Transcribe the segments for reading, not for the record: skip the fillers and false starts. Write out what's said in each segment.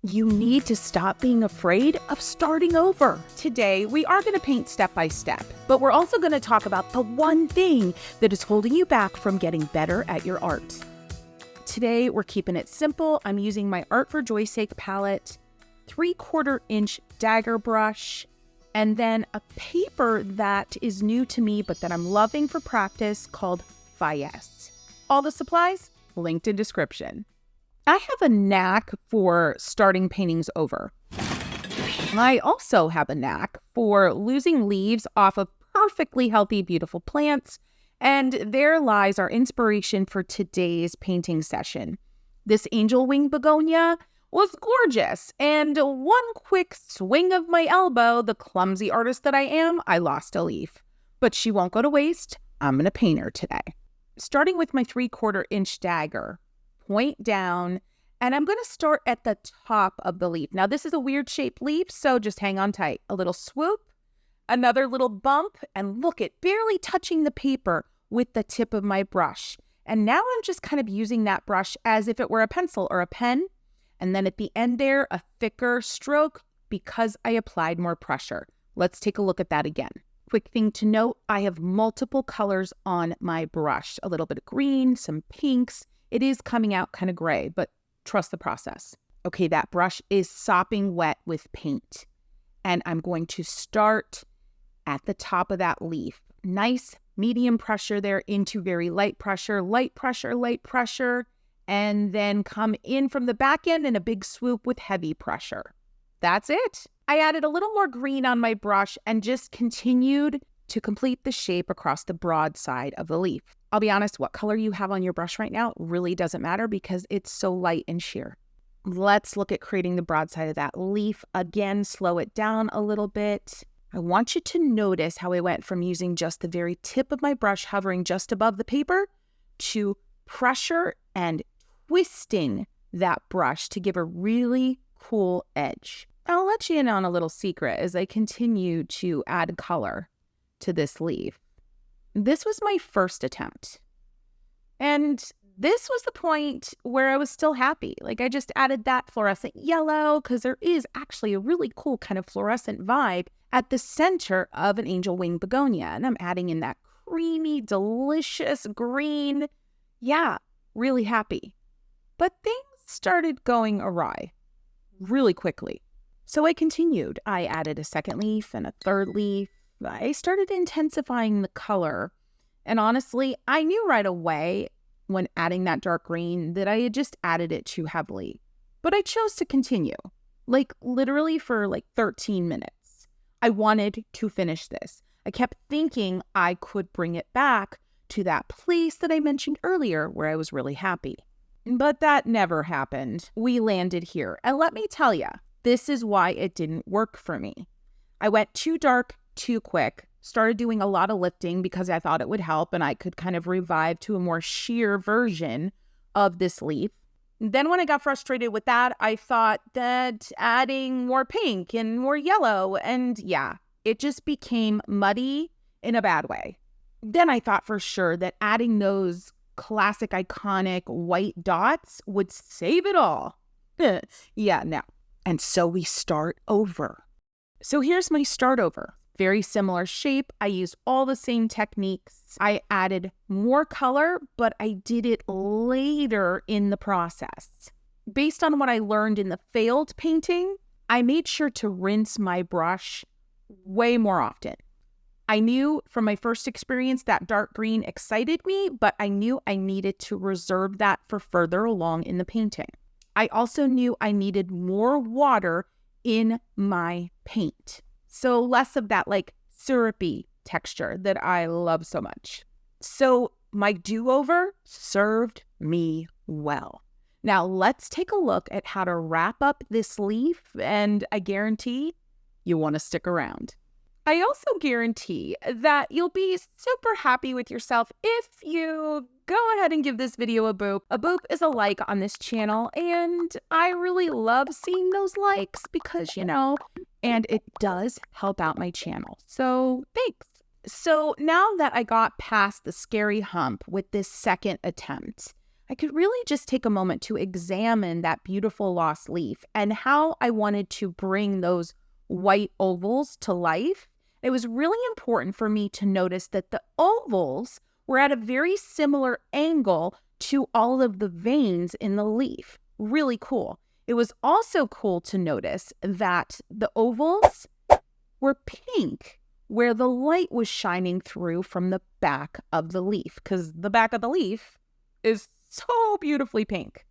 You need to stop being afraid of starting over. Today, we are going to paint step by step, but we're also going to talk about the one thing that is holding you back from getting better at your art. Today, we're keeping it simple. I'm using my Art for Joy's Sake palette, 3/4 inch dagger brush, and then a paper that is new to me, but that I'm loving for practice called Fyess. All the supplies linked in description. I have a knack for starting paintings over. I also have a knack for losing leaves off of perfectly healthy, beautiful plants, and there lies our inspiration for today's painting session. This angel wing begonia was gorgeous, and one quick swing of my elbow, the clumsy artist that I am, I lost a leaf. But she won't go to waste. I'm going to paint her today. Starting with my 3/4 inch dagger, point down, and I'm going to start at the top of the leaf. Now, this is a weird shaped leaf, so just hang on tight. A little swoop, another little bump, and look, it barely touching the paper with the tip of my brush. And now I'm just kind of using that brush as if it were a pencil or a pen. And then at the end there, a thicker stroke because I applied more pressure. Let's take a look at that again. Quick thing to note, I have multiple colors on my brush. A little bit of green, some pinks. It is coming out kind of gray, but trust the process. Okay, that brush is sopping wet with paint. And I'm going to start at the top of that leaf. Nice medium pressure there into very light pressure, and then come in from the back end in a big swoop with heavy pressure. That's it. I added a little more green on my brush and just continued to complete the shape across the broad side of the leaf. I'll be honest, what color you have on your brush right now really doesn't matter because it's so light and sheer. Let's look at creating the broad side of that leaf. Again, slow it down a little bit. I want you to notice how I went from using just the very tip of my brush hovering just above the paper to pressure and twisting that brush to give a really cool edge. I'll let you in on a little secret as I continue to add color to this leaf. This was my first attempt. And this was the point where I was still happy. Like I just added that fluorescent yellow because there is actually a really cool kind of fluorescent vibe at the center of an angel wing begonia. And I'm adding in that creamy, delicious green. Yeah, really happy. But things started going awry really quickly. So I continued. I added a second leaf and a third leaf. I started intensifying the color. And honestly, I knew right away when adding that dark green that I had just added it too heavily. But I chose to continue, like literally for 13 minutes. I wanted to finish this. I kept thinking I could bring it back to that place that I mentioned earlier where I was really happy. But that never happened. We landed here. And let me tell you, this is why it didn't work for me. I went too dark, too quick. Started doing a lot of lifting because I thought it would help and I could kind of revive to a more sheer version of this leaf. Then when I got frustrated with that, I thought that adding more pink and more yellow, and yeah, it just became muddy in a bad way. Then I thought for sure that adding those classic iconic white dots would save it all. Yeah, no. And so we start over. So here's my start over. Very similar shape. I used all the same techniques. I added more color, but I did it later in the process. Based on what I learned in the failed painting, I made sure to rinse my brush way more often. I knew from my first experience that dark green excited me, but I knew I needed to reserve that for further along in the painting. I also knew I needed more water in my paint. So less of that syrupy texture that I love so much. So my do-over served me well. Now let's take a look at how to wrap up this leaf, and I guarantee you want to stick around. I also guarantee that you'll be super happy with yourself if you go ahead and give this video a boop. A boop is a like on this channel, and I really love seeing those likes because, and it does help out my channel. So thanks. So now that I got past the scary hump with this second attempt, I could really just take a moment to examine that beautiful lost leaf and how I wanted to bring those white ovals to life. It was really important for me to notice that the ovals were at a very similar angle to all of the veins in the leaf. Really cool. It was also cool to notice that the ovals were pink, where the light was shining through from the back of the leaf, because the back of the leaf is so beautifully pink.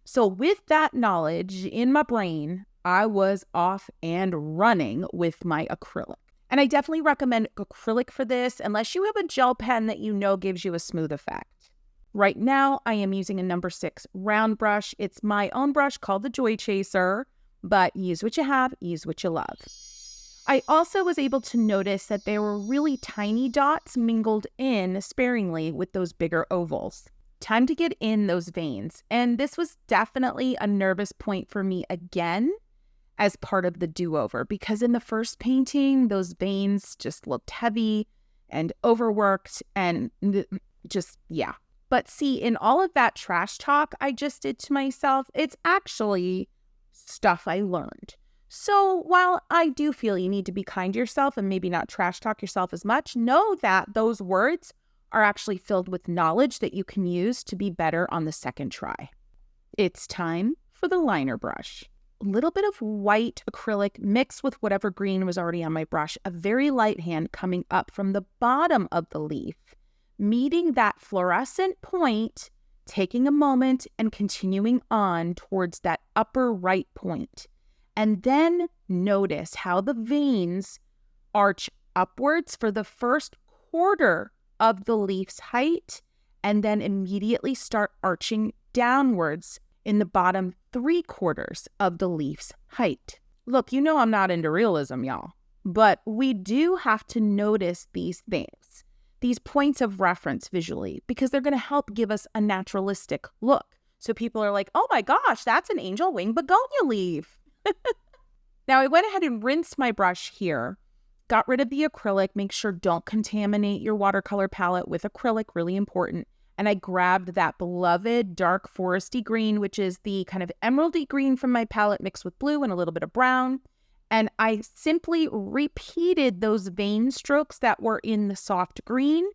So with that knowledge in my brain, I was off and running with my acrylic. And I definitely recommend acrylic for this, unless you have a gel pen that you know gives you a smooth effect. Right now, I am using a number 6 round brush. It's my own brush called the Joy Chaser, but use what you have, use what you love. I also was able to notice that there were really tiny dots mingled in sparingly with those bigger ovals. Time to get in those veins. And this was definitely a nervous point for me again as part of the do-over, because in the first painting, those veins just looked heavy and overworked and just, yeah. But see, in all of that trash talk I just did to myself, it's actually stuff I learned. So while I do feel you need to be kind to yourself and maybe not trash talk yourself as much, know that those words are actually filled with knowledge that you can use to be better on the second try. It's time for the liner brush. A little bit of white acrylic mixed with whatever green was already on my brush, a very light hand coming up from the bottom of the leaf, meeting that fluorescent point, taking a moment and continuing on towards that upper right point. And then notice how the veins arch upwards for the first quarter of the leaf's height, and then immediately start arching downwards in the bottom 3/4 of the leaf's height. Look, you know I'm not into realism, y'all, but we do have to notice these things, these points of reference visually, because they're going to help give us a naturalistic look. So people are like, oh my gosh, that's an angel wing begonia leaf. Now I went ahead and rinsed my brush here, got rid of the acrylic. Make sure don't contaminate your watercolor palette with acrylic, really important. And I grabbed that beloved dark foresty green, which is the kind of emeraldy green from my palette mixed with blue and a little bit of brown. And I simply repeated those vein strokes that were in the soft green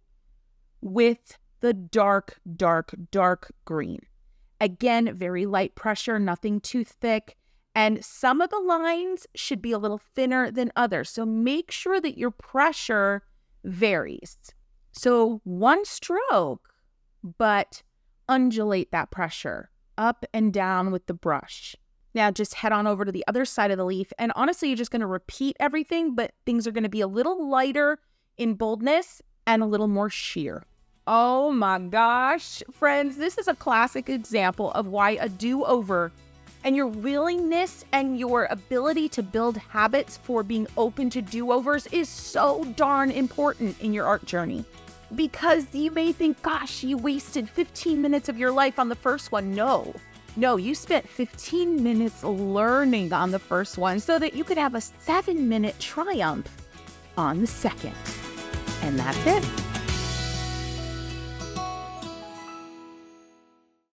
with the dark, dark, dark green. Again, very light pressure, nothing too thick. And some of the lines should be a little thinner than others. So make sure that your pressure varies. So one stroke, but undulate that pressure up and down with the brush. Now just head on over to the other side of the leaf. And honestly, you're just going to repeat everything, but things are going to be a little lighter in boldness and a little more sheer. Oh my gosh, friends, this is a classic example of why a do-over and your willingness and your ability to build habits for being open to do-overs is so darn important in your art journey. Because you may think, gosh, you wasted 15 minutes of your life on the first one. No, you spent 15 minutes learning on the first one so that you could have a 7-minute triumph on the second. And that's it.